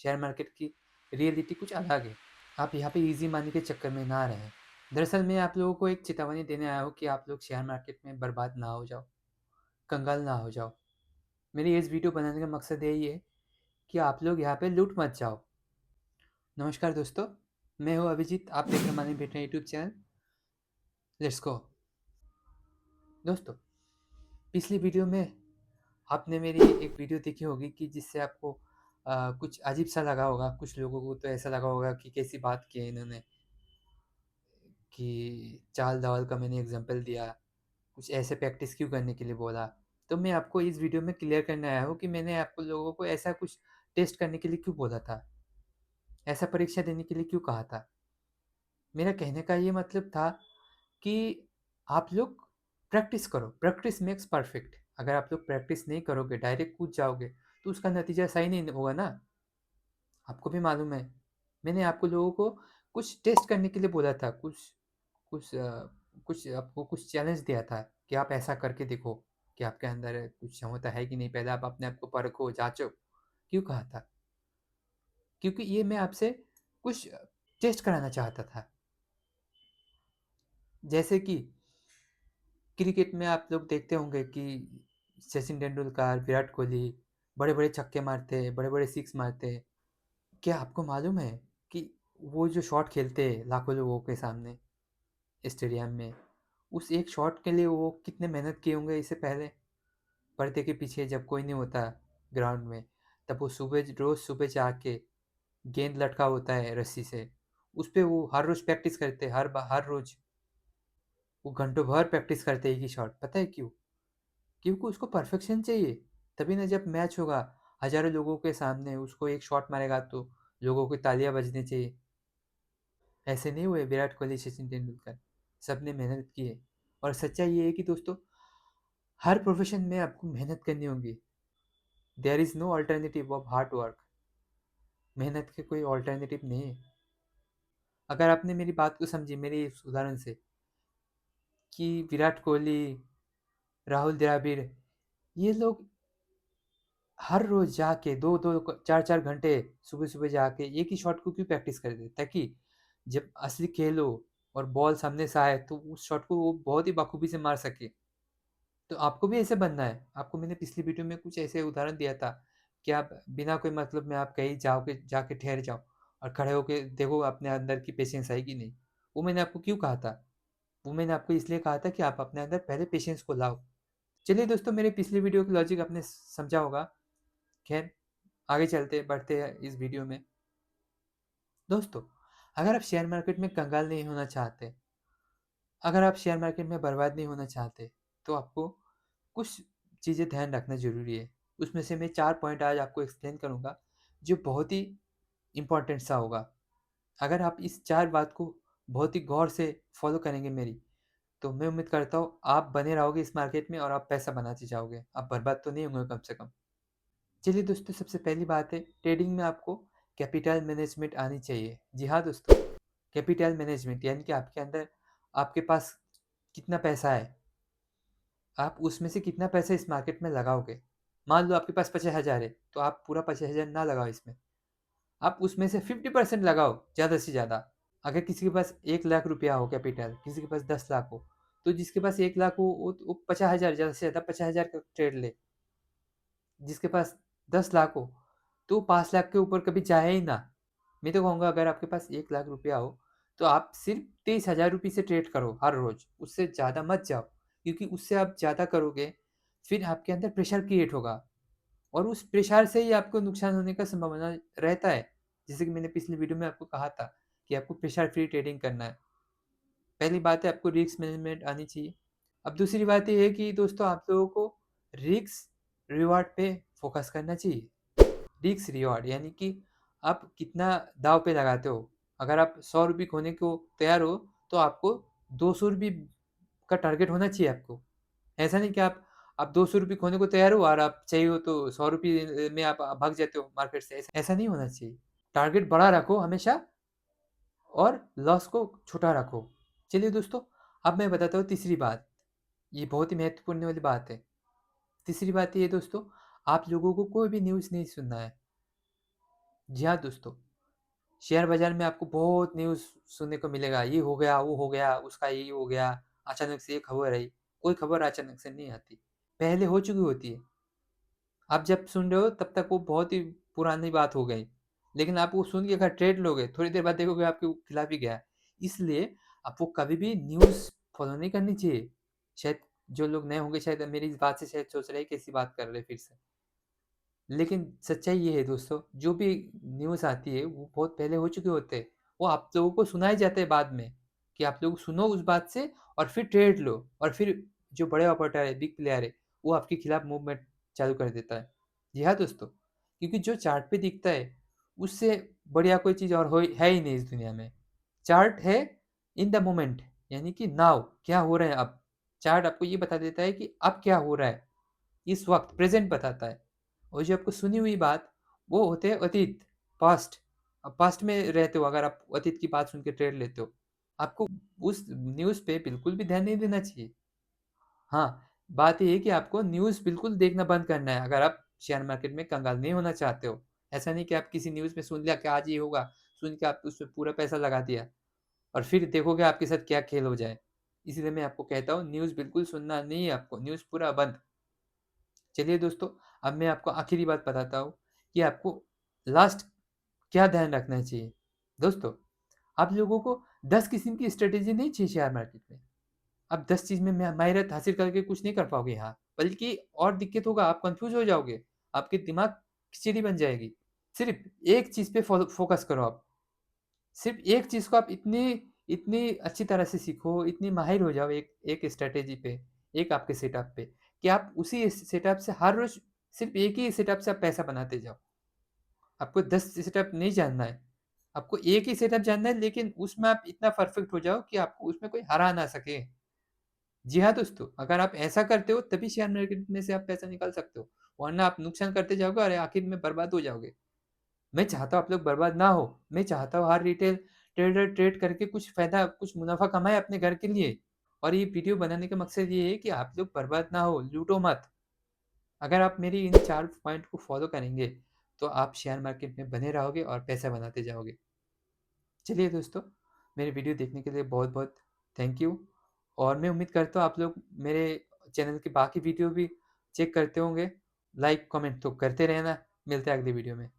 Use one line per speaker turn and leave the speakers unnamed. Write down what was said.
Share market की reality कुछ अलग है। आप यहाँ पे ईज़ी मनी के चक्कर में ना रहें। दरअसल मैं आप लोगों को एक चेतावनी देने आया हूँ कि आप लोग शेयर मार्केट में बर्बाद ना हो जाओ, कंगाल ना हो जाओ। मेरी इस वीडियो बनाने का मकसद यही है कि आप लोग यहाँ पे लूट मत जाओ। नमस्कार दोस्तों, मैं हूँ अभिजीत, आप देख रहे हैं मनी बेटना यूट्यूब चैनल। Let's go. दोस्तों, पिछली वीडियो में आपने मेरी एक वीडियो देखी होगी कि जिससे आपको कुछ अजीब सा लगा होगा। कुछ लोगों को तो ऐसा लगा होगा कि कैसी बात की है इन्होंने, कि चाल दावल का मैंने एग्जांपल दिया, कुछ ऐसे प्रैक्टिस क्यों करने के लिए बोला। तो मैं आपको इस वीडियो में क्लियर करने आया हूँ कि मैंने आपको लोगों को ऐसा कुछ टेस्ट करने के लिए क्यों बोला था, ऐसा परीक्षा देने के लिए क्यों कहा था। मेरा कहने का ये मतलब था कि आप लोग प्रैक्टिस करो, प्रैक्टिस मेक्स परफेक्ट। अगर आप लोग प्रैक्टिस नहीं करोगे, डायरेक्ट कूद जाओगे, तो उसका नतीजा सही नहीं होगा ना। आपको भी मालूम है, मैंने आपको लोगों को कुछ टेस्ट करने के लिए बोला था, कुछ कुछ आपको कुछ चैलेंज दिया था कि आप ऐसा करके देखो कि आपके अंदर कुछ क्षमता है कि नहीं। पहले आप अपने आप को परखो, जांचो। क्यों कहा था? क्योंकि ये मैं आपसे कुछ टेस्ट कराना चाहता था। जैसे कि क्रिकेट में आप लोग देखते होंगे कि सचिन तेंदुलकर, विराट कोहली बड़े बड़े छक्के मारते हैं, बड़े बड़े सिक्स मारते हैं। क्या आपको मालूम है कि वो जो शॉट खेलते हैं लाखों लोगों के सामने स्टेडियम में, उस एक शॉट के लिए वो कितने मेहनत किए होंगे इससे पहले। पर्दे के पीछे जब कोई नहीं होता ग्राउंड में, तब वो सुबह रोज़ सुबह जाके गेंद लटका होता है रस्सी से, उस पे वो हर रोज़ प्रैक्टिस करते हैं। हर रोज़ वो घंटों भर प्रैक्टिस करते हैं एक ही शॉट। पता है क्यों? क्योंकि उसको परफेक्शन चाहिए। तभी ना जब मैच होगा हज़ारों लोगों के सामने उसको एक शॉट मारेगा तो लोगों की तालियां बजनी चाहिए। ऐसे नहीं हुए विराट कोहली, सचिन तेंदुलकर, सबने मेहनत की है। और सच्चाई ये है कि दोस्तों, हर प्रोफेशन में आपको मेहनत करनी होगी। There is no alternative of hard work. मेहनत के कोई अल्टरनेटिव नहीं है। अगर आपने मेरी बात को समझी मेरी इस उदाहरण से, कि विराट कोहली, राहुल द्रविड़, ये लोग हर रोज जाके दो दो चार चार घंटे सुबह सुबह जाके एक ही शॉट को क्यों प्रैक्टिस करते, ताकि जब असली खेल हो और बॉल सामने से आए तो उस शॉट को वो बहुत ही बखूबी से मार सके। तो आपको भी ऐसे बनना है। आपको मैंने पिछली वीडियो में कुछ ऐसे उदाहरण दिया था कि आप बिना कोई मतलब में आप कहीं जाओगे, जाके ठहर जाओ और खड़े होके देखो अपने अंदर की पेशेंस है कि नहीं। वो मैंने आपको क्यों कहा था? वो मैंने आपको इसलिए कहा था कि आप अपने अंदर पहले पेशेंस को लाओ। चलिए दोस्तों, मेरे पिछली वीडियो की लॉजिक आपने समझा होगा। खैर, आगे चलते बढ़ते हैं इस वीडियो में। दोस्तों, अगर आप शेयर मार्केट में कंगाल नहीं होना चाहते, अगर आप शेयर मार्केट में बर्बाद नहीं होना चाहते, तो आपको कुछ चीज़ें ध्यान रखना ज़रूरी है। उसमें से मैं 4 पॉइंट आज आपको एक्सप्लेन करूँगा, जो बहुत ही इम्पोर्टेंट सा होगा। अगर आप इस 4 बात को बहुत ही गौर से फॉलो करेंगे मेरी, तो मैं उम्मीद करता हूँ आप बने रहोगे इस मार्केट में और आप पैसा बनाते जाओगे। आप बर्बाद तो नहीं होंगे कम से कम। चलिए दोस्तों, सबसे पहली बात है, ट्रेडिंग में आपको कैपिटल मैनेजमेंट आनी चाहिए। जी हाँ दोस्तों, कैपिटल मैनेजमेंट यानी कि आपके अंदर, आपके पास कितना पैसा है, आप उसमें से कितना पैसा इस मार्केट में लगाओगे। मान लो आपके पास 50,000 है, तो आप पूरा 50,000 ना लगाओ इसमें। आप उसमें से 50% लगाओ ज़्यादा से ज़्यादा। अगर किसी के पास 1,00,000 रुपया हो कैपिटल, किसी के पास 10 लाख हो, तो जिसके पास 1 लाख हो वो 50,000, ज़्यादा से ज़्यादा 50,000 का ट्रेड ले। जिसके पास 10 लाख हो तो 5 लाख के ऊपर कभी जाए ही ना। मैं तो कहूँगा अगर आपके पास 1 लाख रुपया हो, तो आप सिर्फ 23,000 रुपये से ट्रेड करो हर रोज, उससे ज़्यादा मत जाओ। क्योंकि उससे आप ज़्यादा करोगे, फिर आपके अंदर प्रेशर क्रिएट होगा और उस प्रेशर से ही आपको नुकसान होने का संभावना रहता है। जैसे कि मैंने पिछली वीडियो में आपको कहा था कि आपको प्रेशर फ्री ट्रेडिंग करना है। पहली बात है, आपको रिस्क मैनेजमेंट आनी चाहिए। अब दूसरी बात ये है कि दोस्तों, आप लोगों को रिस्क रिवॉर्ड पे फोकस करना चाहिए। रिस्क रिवॉर्ड यानी कि आप कितना दाव पे लगाते हो। अगर आप 100 रुपये खोने को तैयार हो, तो आपको 200 रुपये का टारगेट होना चाहिए आपको। ऐसा नहीं कि आप 200 रुपये खोने को तैयार हो और आप चाहिए हो तो 100 रुपये में आप भाग जाते हो मार्केट से। ऐसा नहीं होना चाहिए। टारगेट बड़ा रखो हमेशा और लॉस को छोटा रखो। चलिए दोस्तों, अब मैं बताता हूँ तीसरी बात। ये बहुत ही महत्वपूर्ण वाली बात है। तीसरी बात ये है दोस्तों, आप लोगों को कोई भी न्यूज़ नहीं सुनना है। जी हाँ दोस्तों, शेयर बाज़ार में आपको बहुत न्यूज़ सुनने को मिलेगा, ये हो गया, वो हो गया, उसका ये हो गया, अचानक से ये खबर आई। कोई खबर अचानक से नहीं आती, पहले हो चुकी होती है। आप जब सुन रहे हो तब तक वो बहुत ही पुरानी बात हो गई। लेकिन आप वो सुन के अगर ट्रेड लोगे, थोड़ी देर बाद देखोगे आपके खिलाफ ही गया है। इसलिए आपको कभी भी न्यूज़ फॉलो नहीं करनी चाहिए। शायद जो लोग नए होंगे शायद मेरी इस बात से शायद सोच रहे हैं कैसी बात कर रहे हैं फिर से। लेकिन सच्चाई ये है दोस्तों, जो भी न्यूज़ आती है वो बहुत पहले हो चुके होते हैं। वो आप लोगों को सुनाए जाते हैं बाद में, कि आप लोग सुनो उस बात से और फिर ट्रेड लो और फिर जो बड़े ऑपरेटर है, बिग प्लेयर है, वो आपके खिलाफ मूवमेंट चालू कर देता है। जी हाँ दोस्तों, क्योंकि जो चार्ट पे दिखता है, उससे बढ़िया कोई चीज़ और हो है ही नहीं इस दुनिया में। चार्ट है इन द मोमेंट, यानी कि नाउ क्या हो रहा है अब। चार्ट आपको ये बता देता है कि अब क्या हो रहा है, इस वक़्त प्रेज़ेंट बताता है। और जो आपको सुनी हुई बात, वो होते हैं अतीत, पास्ट। आप पास्ट में रहते हो अगर आप अतीत की बात सुन के ट्रेड लेते हो। आपको उस न्यूज़ पे बिल्कुल भी ध्यान नहीं देना चाहिए। हाँ, बात ये है कि आपको न्यूज़ बिल्कुल देखना बंद करना है अगर आप शेयर मार्केट में कंगाल नहीं होना चाहते हो। ऐसा नहीं कि आप किसी न्यूज़ में सुन लिया कि आज ये होगा, सुन के आप उसमें पूरा पैसा लगा दिया और फिर देखोगे आपके साथ क्या खेल हो जाए। इसीलिए मैं आपको कहता हूँ न्यूज़ बिल्कुल सुनना नहीं है आपको, न्यूज़ पूरा बंद। चलिए दोस्तों, अब मैं आपको आखिरी बात बताता हूँ कि आपको लास्ट क्या ध्यान रखना चाहिए। दोस्तों, आप लोगों को 10 किस्म की स्ट्रैटेजी नहीं चाहिए शेयर मार्केट में। आप 10 चीज़ में माहिरत हासिल करके कुछ नहीं कर पाओगे यहाँ, बल्कि और दिक्कत होगा, आप कन्फ्यूज़ हो जाओगे, आपके दिमाग खिचड़ी बन जाएगी। सिर्फ़ एक चीज़ पे फ़ोकस करो आप। सिर्फ़ एक चीज़ को आप इतनी इतनी अच्छी तरह से सीखो, इतनी माहिर हो जाओ एक एक स्ट्रैटेजी पे, एक आपके सेटअप पे, कि आप उसी सेटअप से हर रोज़ सिर्फ़ एक ही सेटअप से आप पैसा बनाते जाओ। आपको 10 सेटअप नहीं जानना है। आपको एक ही सेटअप जानना है, लेकिन उसमें आप इतना परफ़ेक्ट हो जाओ कि आपको उसमें कोई हरा ना सके। जी हाँ दोस्तों, अगर आप ऐसा करते हो तभी शेयर मार्केट में से आप पैसा निकाल सकते हो, वरना आप नुकसान करते जाओगे और आखिर में बर्बाद हो जाओगे। मैं चाहता हूँ आप लोग बर्बाद ना हो। मैं चाहता हूँ हर रिटेल ट्रेडर ट्रेड करके कुछ फ़ायदा, कुछ मुनाफ़ा कमाए अपने घर के लिए। और ये वीडियो बनाने का मकसद ये है कि आप लोग बर्बाद ना हो, लूटो मत। अगर आप मेरी इन 4 पॉइंट को फ़ॉलो करेंगे, तो आप शेयर मार्केट में बने रहोगे और पैसा बनाते जाओगे। चलिए दोस्तों, मेरे वीडियो देखने के लिए बहुत-बहुत थैंक यू। और मैं उम्मीद करता हूँ आप लोग मेरे चैनल के बाकी वीडियो भी चेक करते होंगे। लाइक, कमेंट तो करते रहना। मिलते हैं अगली वीडियो में।